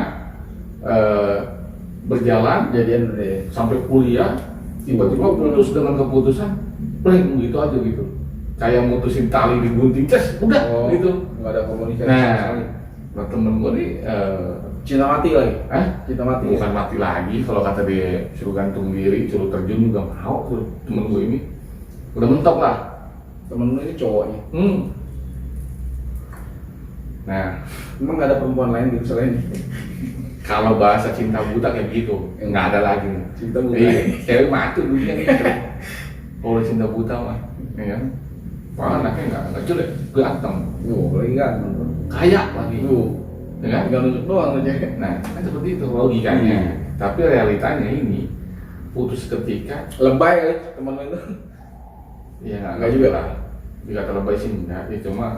Speaker 2: berjalan
Speaker 1: Jadian deh.
Speaker 2: sampai kuliah, tiba-tiba putus dengan keputusan, blank gitu aja gitu, kayak mutusin tali di gunting, udah gitu.
Speaker 1: Nggak ada komunikasi.
Speaker 2: Nah temen gue nih
Speaker 1: cinta mati lagi. Cinta mati.
Speaker 2: Bukan mati lagi, kalau kata dia suruh gantung diri, suruh terjun juga mau tuh temen gue ini. Udah mentok lah.
Speaker 1: Temen lu ini cowoknya.
Speaker 2: Nah,
Speaker 1: Emang nggak ada perempuan lain gitu selain ini?
Speaker 2: kalau bahasa cinta buta kayak gitu, nggak ada lagi.
Speaker 1: Cinta buta.
Speaker 2: Cewek mati dunia gitu. Kalau cinta buta mah, ya kan? Wah, anaknya nggak jelek, ganteng,
Speaker 1: Lagi ganteng.
Speaker 2: kaya lagi. Ya kan?
Speaker 1: Tinggal nunjuk doang aja.
Speaker 2: Nah, kan seperti itu logikanya. Tapi realitanya ini putus ketika
Speaker 1: Lebay kali temen lu itu.
Speaker 2: ya
Speaker 1: Nggak juga
Speaker 2: lah. Dikata lebay sih enggak, ya cuma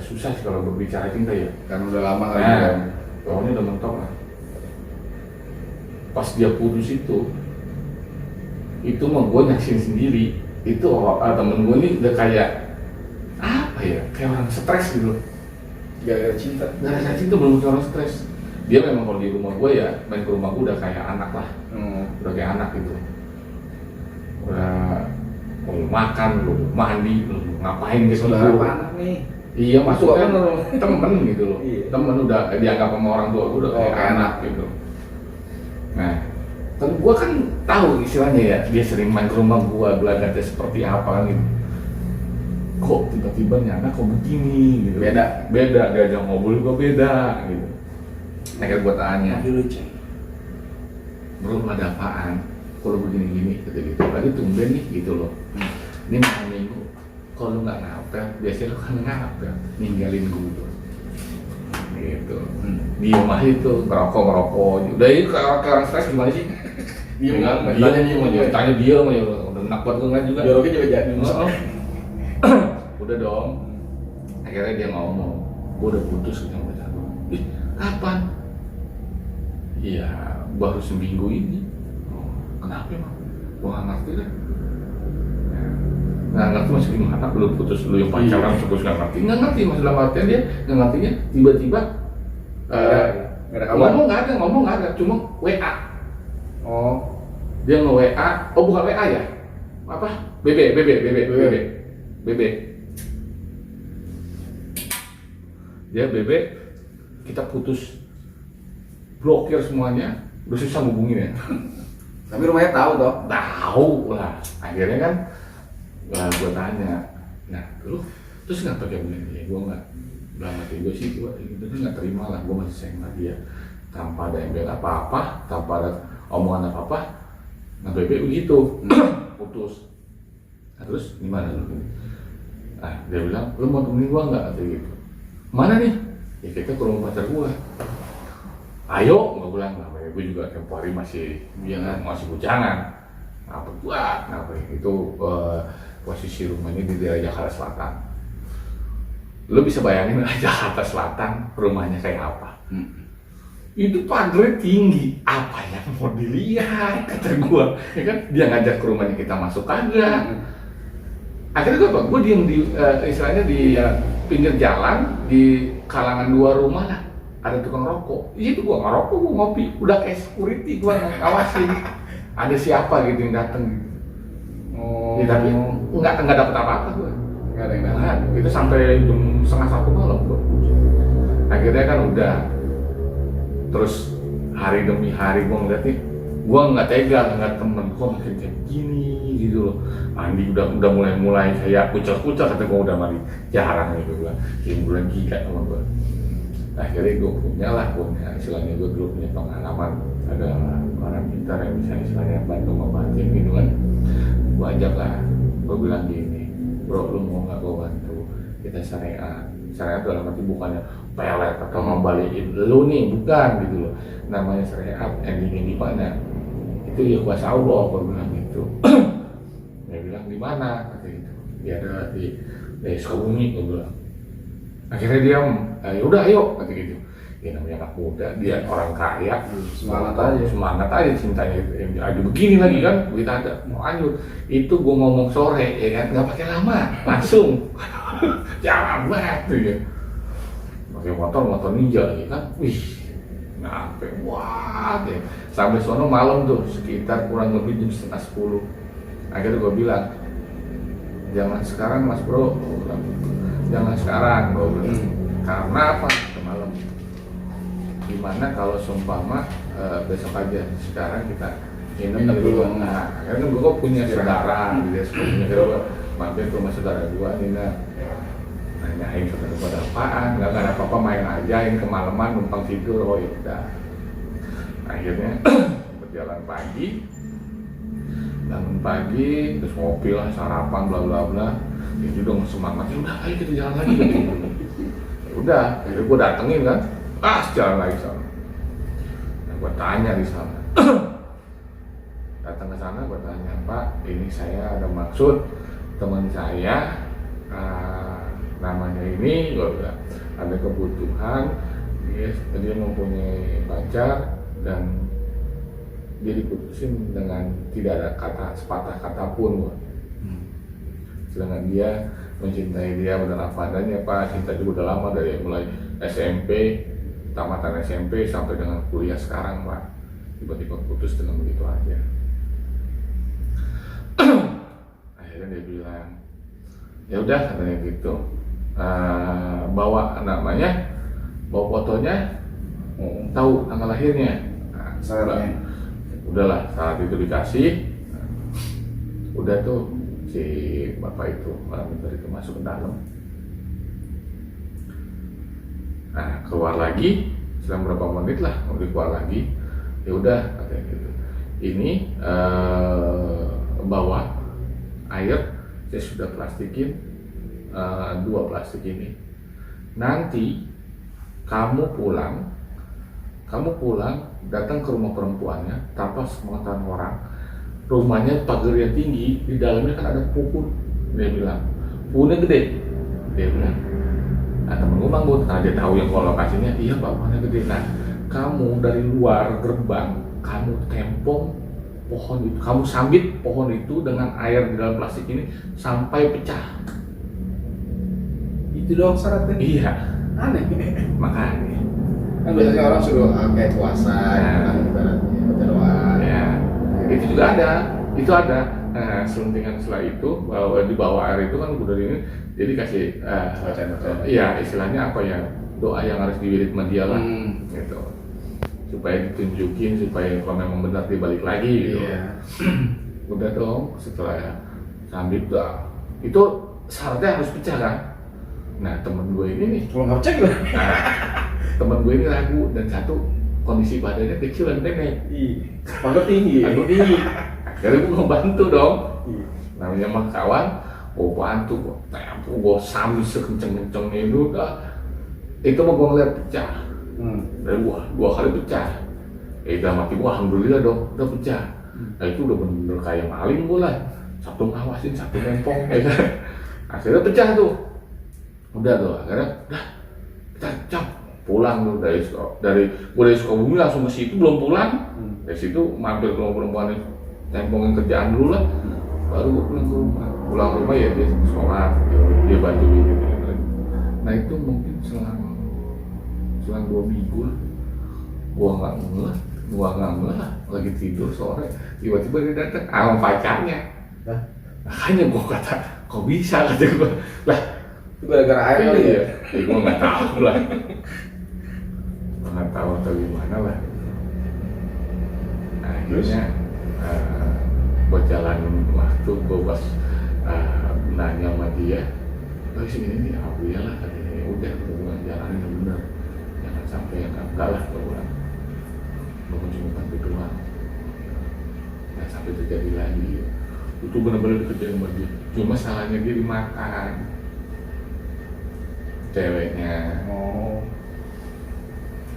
Speaker 2: susah sih kalau berbicara cinta ya.
Speaker 1: Kan udah lama kali.
Speaker 2: Nah, pokoknya udah mentok lah. Pas dia putus itu mah gue nyaksin sendiri. Itu temen gue ini udah kayak apa ya, kayak orang stres gitu.
Speaker 1: Gara-gara cinta.
Speaker 2: Gara-gara cinta belum kayak orang stres. Dia memang kalau di rumah gue ya, main ke rumah gue udah kayak anak lah. Udah kayak anak gitu. Udah mau makan, lu mandi, lu ngapain gitu.
Speaker 1: Saudara apa anak nih?
Speaker 2: Iya, maksudnya
Speaker 1: Tua
Speaker 2: temen gitu loh.
Speaker 1: Iya.
Speaker 2: Temen udah dianggap sama orang tua udah kayak
Speaker 1: kayak
Speaker 2: anak gitu. Nah, kan gua kan tahu istilahnya ya, dia sering main ke rumah gua, belajarnya seperti apa kan gitu. Kok tiba-tiba nih anak kok begini gitu.
Speaker 1: Beda.
Speaker 2: Diajak ngobrol juga beda gitu. Akhirnya gua tanya, bro ada apaan? Kalau begini-gini gitu. Lagi tumben nih gitu loh. Ini malam minggu, kalau lu nggak ngapel, biasanya lu kan ngapel, ninggalin gue gitu. Diem aja itu, ngerokok. Udah itu kayak orang stres gimana sih? Diem aja, tanya diem aja, udah enak banget gue juga.
Speaker 1: Joroknya juga jadi.
Speaker 2: Udah dong. Akhirnya dia ngomong, gue udah putus sama pacar gue. Ih, kapan? Iya, baru seminggu ini. Kenapa emang? Gue nggak ngerti deh. Nggak ngerti masih gimana, belum putus dulu yang pacaran terus nggak ngerti masalah artian dia nggak ngertinya tiba-tiba
Speaker 1: nggak ada kabar.
Speaker 2: ngomong nggak ada, cuma WA.
Speaker 1: Oh,
Speaker 2: Dia nge-WA, bukan WA ya? Apa? BB. Dia BB, kita putus, blokir semuanya, udah susah hubungin ya.
Speaker 1: tapi rumahnya tahu toh.
Speaker 2: Tahu lah, akhirnya kan gue tanya, nah terus kenapa kayak begini? Ya gue nggak, dalam hati gue sih gue nggak terima lah, gue masih sayang sama dia tanpa ada embel apa-apa, tanpa ada omongan apa-apa. Nah BB begitu, putus. Nah terus gimana lu? Nah dia bilang, lu mau temenin gue nggak? Kayak gitu. Mana nih? ya kita ke rumah pacar gue. Ayo, gue bilang, namanya gue juga tempo hari masih bujangan. Apa buat? Itu posisi rumahnya di daerah Jakarta Selatan. Lo bisa bayangin Jakarta Selatan rumahnya kayak apa? Itu pagarnya tinggi, apa yang mau dilihat? Kata gue, ya kan? Dia ngajak ke rumahnya, kita masuk kagak. Akhirnya gue diem di istilahnya di pinggir jalan, di kalangan dua rumah lah. Ada tukang rokok, itu gua ngerokok, gua ngopi, udah kayak security gua ngawasin. Ada siapa gitu yang dateng gitu.
Speaker 1: Oh.
Speaker 2: Ya, tapi nggak dapet apa-apa gua.
Speaker 1: Nggak ada yang datang.
Speaker 2: Itu sampai jam 1:30 malam gua. Akhirnya kan udah. Terus hari demi hari gua ngeliat nih, gua nggak tega ngeliat temen gua makin kayak gini gitu loh. Mandi udah mulai kayak kucel-kucel, kata gua udah mandi jarang gitu gua. Bulan gila sama gua. Akhirnya gue punya istilahnya gue dulu punya pengalaman, ada orang pintar yang bisa istilahnya bantu membanting gitu kan. Gue ajak lah, gue bilang gini, bro lu mau nggak gue bantu, kita syariat itu dalam arti bukannya pelet atau ngembaliin lu nih, bukan gitu loh. Namanya syariat, endingnya di mana? Itu ya kuasa Allah, gue bilang gitu. Dia bilang di mana? Kata gitu. Dia ada di Sukabumi, gue bilang. Akhirnya dia, ya udah ayo, kata gitu. Ya namanya anak muda, dia orang kaya, semangat aja cintanya. Aja begini lagi kan, kita ada mau lanjut. Itu gue ngomong sore, ya kan, nggak pakai lama, langsung. Jangan banget tuh ya. Pakai motor ninja lagi kan, wih, nyampe, wah deh. Sampai sono malam tuh, sekitar kurang lebih jam 9:30. Akhirnya gue bilang, jangan sekarang mas bro, jangan sekarang gue bilang. Karena apa? Malam. Gimana kalau seumpama besok aja, sekarang kita nginep dulu. Nah, karena gue punya saudara di desa, gue mampir ke rumah saudara gue, Nina nanyain pada apaan, nggak ada apa-apa, main aja, ini kemalaman numpang tidur. Oh ya udah. Akhirnya berjalan pagi, bangun pagi, terus ngopi lah, sarapan, bla bla bla. Itu dong semangatnya, udah ayo kita jalan lagi. Ya udah, akhirnya gue datengin kan, jalan lagi sana. Nah, gue tanya di sana, datang ke sana, gue tanya, Pak, ini saya ada maksud teman saya, namanya ini, gue bilang ada kebutuhan, dia mempunyai pacar dan dia diputusin dengan tidak ada kata sepatah kata pun, gue. Sedangkan dia mencintai dia benar apa adanya, Pak. Cinta juga udah lama, dari mulai SMP, tamatan SMP sampai dengan kuliah sekarang, Pak. Tiba-tiba putus dengan begitu aja. Akhirnya dia bilang, ya udah, katanya gitu. Bawa fotonya, tahu tanggal lahirnya. Nah, udahlah, saat itu dikasih, udah tuh. Si bapak itu malam itu masuk ke dalam. Nah, keluar lagi selang berapa menit lah, mau keluar lagi. Ya udah, katanya gitu. Ini bawa air, saya sudah plastikin 2 plastik ini. Nanti kamu pulang datang ke rumah perempuannya tanpa sepengetahuan orang. Rumahnya pagarnya tinggi, di dalamnya kan ada pohon. Dia bilang, pohonnya gede. Dia bilang, nah temen gue banggut, nah dia tahu yang lokasinya, iya Pak, pohonnya gede. Nah, kamu dari luar gerbang, kamu tempong pohon itu, kamu sambit pohon itu dengan air di dalam plastik ini sampai pecah.
Speaker 1: Itu doang syaratnya?
Speaker 2: Iya.
Speaker 1: Aneh.
Speaker 2: Makanya.
Speaker 1: Kan biasanya orang suruh kayak puasa, kan ibaratnya baca doa.
Speaker 2: Ya. Itu juga ada, selentingan setelah itu di bawah air itu kan udah ini, jadi kasih
Speaker 1: bacaan.
Speaker 2: Iya, istilahnya apa ya, doa yang harus diwirid sama dia lah, gitu, supaya ditunjukin, supaya kalau memang benar dibalik lagi gitu. Iya. Udah dong, setelah sambit doa itu syaratnya harus pecah kan. Nah temen gue ini nih,
Speaker 1: kalau nggak cek lah.
Speaker 2: Temen gue ini ragu, dan satu kondisi badannya kecil dan pendek.
Speaker 1: Pagar tinggi.
Speaker 2: Akhirnya gue ngebantu dong. Namanya mah kawan, gue bantu, gue sambil sekenceng-kencengnya itu udah. Itu mah gua ngeliat pecah. Dari gua 2 kali pecah. Dalam hati gua alhamdulillah dong, udah pecah. Nah itu udah bener-bener kayak maling gua lah. Satu ngawasin, satu nempong, ya kan. Akhirnya pecah tuh. Udah tuh, akhirnya udah kita cap pulang tuh dari Sukabumi langsung ke situ, belum pulang. Dari situ mampir ke rumah perempuan, tempongin kerjaan dulu lah. Baru gua pulang ke rumah. Pulang ke rumah ya dia sholat, dia bantuin gitu. Nah itu mungkin selang 2 minggu lah. Gua nggak ngeh, lagi tidur sore, tiba-tiba dia datang sama pacarnya. Makanya gua kata, kok bisa, kata gua. Lah,
Speaker 1: itu gara-gara air kali ya?
Speaker 2: Ya gua nggak tahu lah. Nggak tahu atau gimana lah. Nah, akhirnya buat jalan waktu gua pas nanya sama dia, sini nih, alhamdulillah lah, katanya udah jalanin bener. Jangan sampai yang enggak lah, gua bilang. Gua cuma bantu doang. Nah sampai terjadi lagi. Itu benar-benar dikerjain sama dia. Cuma salahnya dia dimakan.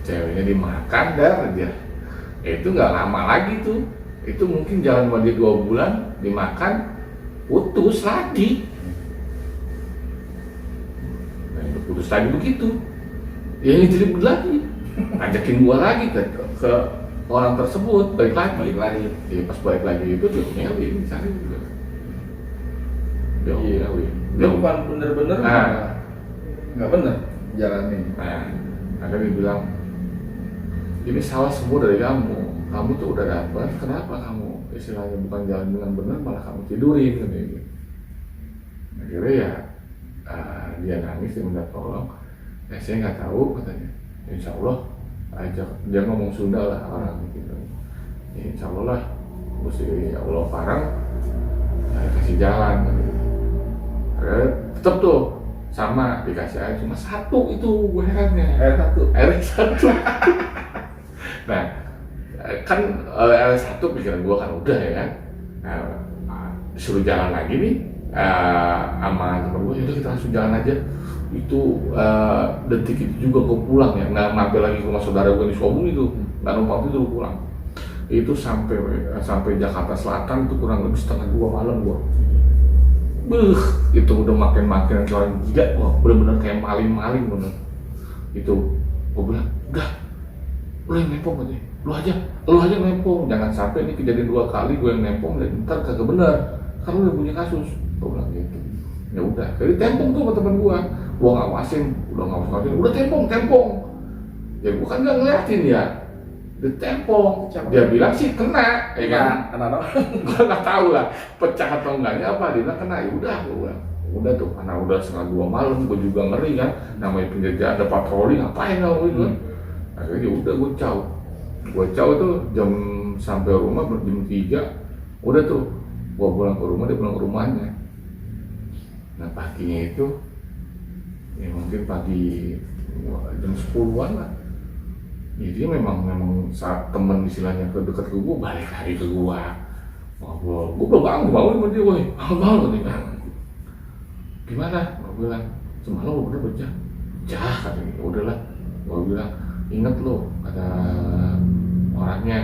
Speaker 2: Ceweknya dimakan dah dia. Itu nggak lama lagi tuh. Itu mungkin jalan sama dia 2 bulan, dimakan, putus lagi. Nah itu putus lagi begitu. Ya ini jadi lagi. Ngajakin gua lagi ke orang tersebut, balik lagi. Iya pas balik lagi itu dia ngelin, cari juga. Dia ngelin.
Speaker 1: Dia bukan bener-bener nggak bener jalanin.
Speaker 2: Nah, ada dia bilang, ini salah semua dari kamu. Kamu tuh udah dapat, kenapa kamu istilahnya bukan jalan dengan benar malah kamu tidurin kan gitu. Akhirnya ya dia nangis, dia minta tolong. Saya nggak tahu katanya. Insya Allah aja dia ngomong Sunda lah orang gitu. Ya, insya Allah lah, mesti Allah parang kasih jalan gitu. Tetep tuh sama dikasih air cuma 1 itu gue herannya. Air satu. Nah kan air 1 pikiran gue kan udah ya kan. Disuruh jalan lagi nih sama temen gue, yaudah kita langsung jalan aja. Itu detik itu juga gue pulang ya, nggak mampir lagi ke rumah saudara gue di Sukabumi itu, nggak numpang tidur pulang. Itu sampai Jakarta Selatan itu kurang lebih setengah 2 malam gue. Itu udah makin orang gila, wah bener-bener kayak maling bener. Itu gue bilang, udah, lu yang nempong aja, lu aja nempong, jangan sampai ini kejadian 2 kali gue yang nempong dan ntar kagak bener, kan lu udah punya kasus. Gue bilang gitu. Ya udah, jadi tempong tuh sama temen gua ngawasin, udah tempong. Ya gua kan nggak ngeliatin ya, dia tempong. Dia bilang sih kena, ya kan?
Speaker 1: Kena.
Speaker 2: Gua nggak tahu lah, pecah atau enggaknya apa. Dia bilang kena, ya udah, udah tuh, karena udah setengah 2 malam, gua juga ngeri kan. Namanya pinggir jalan ada patroli, ngapain kamu itu? Akhirnya ya udah gua caw tuh jam sampai rumah jam 3, udah tuh, gua pulang ke rumah, dia pulang ke rumahnya. Nah paginya itu, ya mungkin pagi jam 10-an lah. Jadi memang saat temen istilahnya dekat ke gue, balik lagi ke gue. Ngobrol, gue belum bangun sama dia, woy, bangun nih kan. Gimana? Gue bilang, semalam lo bener pecah? Pecah katanya, udahlah. Gue bilang, inget lo, kata orangnya,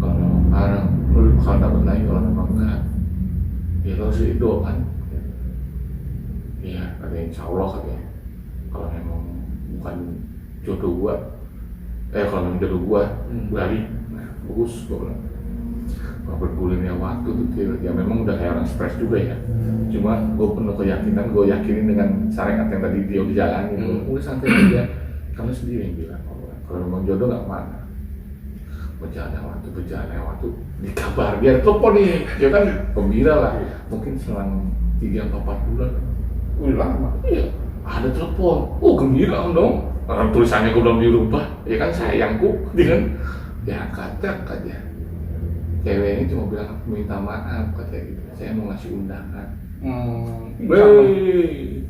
Speaker 2: kalau barang, lo bakal dapet lagi kalau memang enggak. Ya lo sih itu kan. Iya, katanya insya Allah katanya. Kalau memang bukan jodoh gua, kalau memang jodoh gua, balik. Nah, bagus gua bilang. Kalau bergulirnya waktu tuh, ya memang udah kayak orang stres juga ya. Cuma gua penuh keyakinan, gua yakinin dengan syariat yang tadi dia udah jalanin. Udah santai aja. Kamu sendiri yang bilang, kalau memang jodoh nggak mana. Berjalan waktu, dikabar dia telepon nih, dia kan gembira lah. Mungkin selang 3-4 bulan.
Speaker 1: Udah lama.
Speaker 2: Iya, ada telepon. Oh gembira dong. Orang tulisannya gue belum dirubah. Ya kan sayangku, dia kan. Ya kata aja. Cewek ini cuma bilang aku minta maaf katanya gitu. Saya mau ngasih undangan. Wih.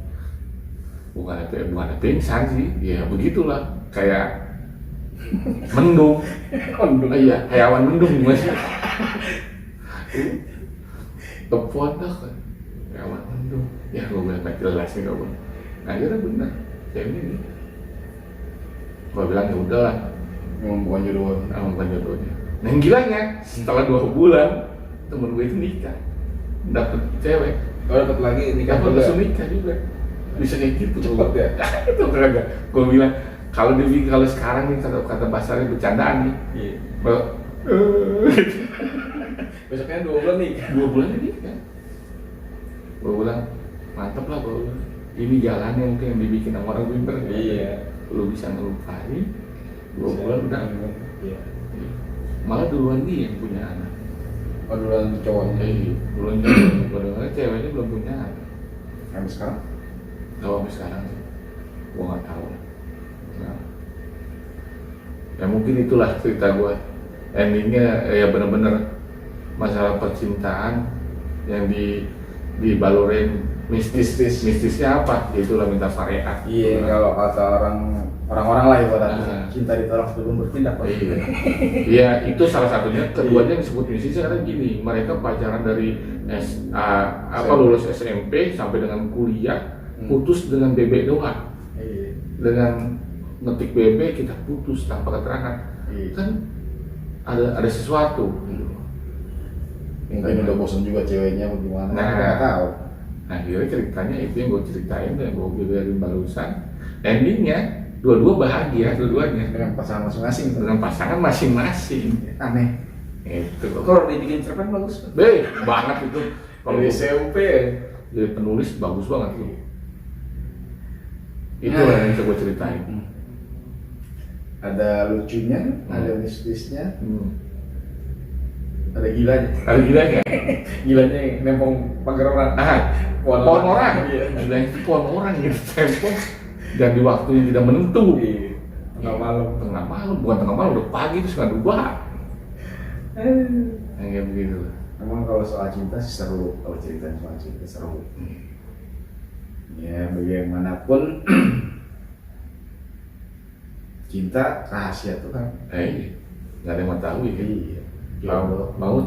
Speaker 2: Bukan pingsan sih. Ya begitulah. Kayak mendung. Iya, hewan mendung mas. Telepon dah kan. Hewan mendung. Ya gue bilang gak jelas nih kawan. Akhirnya benar, cewek ini Gua bilang ya udahlah,
Speaker 1: Memang bukan jodoh.
Speaker 2: emang bukan jodohnya. Nah yang gilanya setelah 2 bulan temen gue itu nikah, dapet cewek,
Speaker 1: Kalau dapat lagi nikah
Speaker 2: dapat
Speaker 1: juga.
Speaker 2: langsung nikah juga. Bisa kayak gitu.
Speaker 1: Cepet ya?
Speaker 2: Itu kagak. Gue bilang kalau sekarang nih kata bahasanya bercandaan nih.
Speaker 1: Iya.
Speaker 2: Kalau
Speaker 1: Besoknya 2 bulan nikah.
Speaker 2: 2 bulan nikah. Gue bilang mantep lah gue bilang. Ini jalannya mungkin yang dibikin sama orang pinter.
Speaker 1: Iya.
Speaker 2: Lu bisa ngelupain 2 bulan udah.
Speaker 1: Iya.
Speaker 2: Malah duluan dia yang punya anak.
Speaker 1: Oh, duluan cowoknya.
Speaker 2: Duluan cewek. Padahal ceweknya belum punya anak.
Speaker 1: Sampai sekarang?
Speaker 2: Tahu sampai sekarang sih. Gua nggak tahu. Nah. Ya mungkin itulah cerita gua. Endingnya ya benar-benar masalah percintaan yang dibalurin mistisnya apa? Itulah minta syariat.
Speaker 1: Iya, kalau kata orang-orang lah ibaratnya cinta ditolak sebelum bertindak.
Speaker 2: Iya. Iya, itu salah satunya. Keduanya yang disebut mistisnya karena gini, mereka pacaran dari lulus SMP sampai dengan kuliah, putus dengan bebek doang.
Speaker 1: Iya.
Speaker 2: Dengan ngetik BB kita putus tanpa keterangan.
Speaker 1: Iya.
Speaker 2: Kan ada sesuatu gitu.
Speaker 1: Mungkin udah bosan juga ceweknya bagaimana,
Speaker 2: Nah.
Speaker 1: nggak tahu.
Speaker 2: Nah akhirnya ceritanya itu yang gue ceritain dan gue biarin barusan. Endingnya dua-dua bahagia, dua-duanya
Speaker 1: Dengan pasangan masing-masing.
Speaker 2: dengan pasangan masing-masing.
Speaker 1: Aneh.
Speaker 2: Itu
Speaker 1: Kalau dibikin cerpen bagus.
Speaker 2: banget itu. Kalau
Speaker 1: Dari SMP.
Speaker 2: jadi penulis bagus banget tuh. Itu yang bisa gue ceritain.
Speaker 1: Ada lucunya, ada mistisnya,
Speaker 2: Hmm.
Speaker 1: ada gilanya.
Speaker 2: Ada gilanya.
Speaker 1: Gilanya yang nempong pagar orang.
Speaker 2: Pohon orang.
Speaker 1: Iya.
Speaker 2: Gila itu pohon orang gitu tempo dan di waktu yang tidak menentu.
Speaker 1: Iya. Tengah malam.
Speaker 2: Tengah malam, bukan tengah malam, udah pagi itu setengah 2. Kayak begitu.
Speaker 1: Emang kalau soal cinta sih seru, kalau ceritain soal cinta seru. Ya bagaimanapun cinta rahasia tuh kan.
Speaker 2: Nggak ada yang mau tahu ya.
Speaker 1: Iya.
Speaker 2: Maut.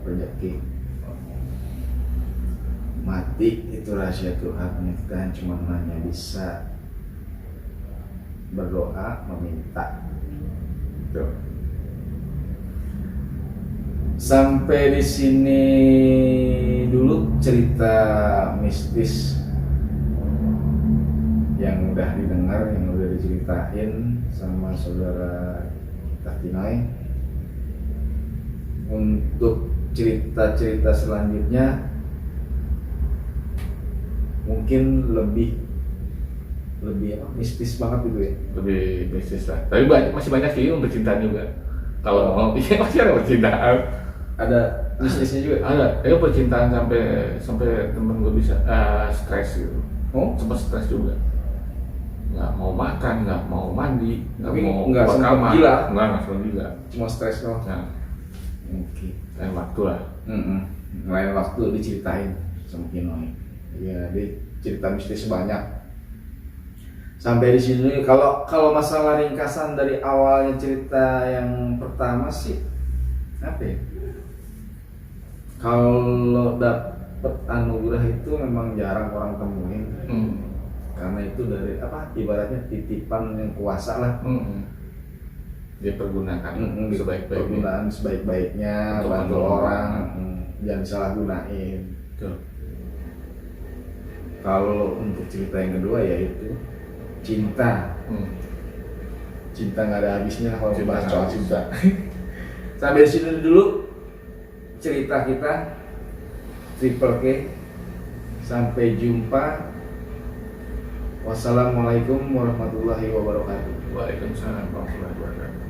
Speaker 1: Rezeki. Mati itu rahasia Tuhan. Kita cuma hanya bisa berdoa, meminta. Tuh. Sampai di sini dulu cerita mistis yang udah didengar, yang udah diceritain sama saudara Tatinoy. Untuk cerita-cerita selanjutnya mungkin lebih apa, mistis banget gitu ya.
Speaker 2: Lebih bisnis lah. Tapi masih banyak sih untuk cintaan juga. Kalau mau, iya masih ada percintaan.
Speaker 1: Ada mistisnya juga.
Speaker 2: Ada. Ya percintaan sampai temen gue bisa stres gitu.
Speaker 1: Oh,
Speaker 2: Sempat stres juga. Nggak mau makan, nggak mau mandi, nggak
Speaker 1: Tapi
Speaker 2: mau
Speaker 1: nggak
Speaker 2: keluar
Speaker 1: sempet
Speaker 2: kamar.
Speaker 1: gila.
Speaker 2: Nggak sempet gila.
Speaker 1: cuma stres doang.
Speaker 2: Nah,
Speaker 1: Oke.
Speaker 2: lain waktu lah.
Speaker 1: Lain waktu diceritain sama Kinoy. Ya, dia cerita mistis banyak. Sampai di sini kalau masalah ringkasan dari awalnya cerita yang pertama sih apa ya? Kalau dapet anugerah itu memang jarang orang temuin. Karena itu dari apa? Ibaratnya titipan yang kuasa lah.
Speaker 2: Dia pergunakan sebaik-baiknya.
Speaker 1: Pergunaan sebaik-baiknya,
Speaker 2: Untuk
Speaker 1: bantu
Speaker 2: menolong
Speaker 1: orang, jangan salah gunain.
Speaker 2: Betul.
Speaker 1: Kalau untuk cerita yang kedua yaitu cinta. Cinta nggak ada habisnya kalau
Speaker 2: Cinta
Speaker 1: bahas
Speaker 2: nggak
Speaker 1: soal
Speaker 2: habis.
Speaker 1: cinta. Sampai sini dulu cerita kita Triple K. Sampai jumpa. Wassalamualaikum warahmatullahi wabarakatuh.
Speaker 2: Waalaikumsalam warahmatullahi wabarakatuh.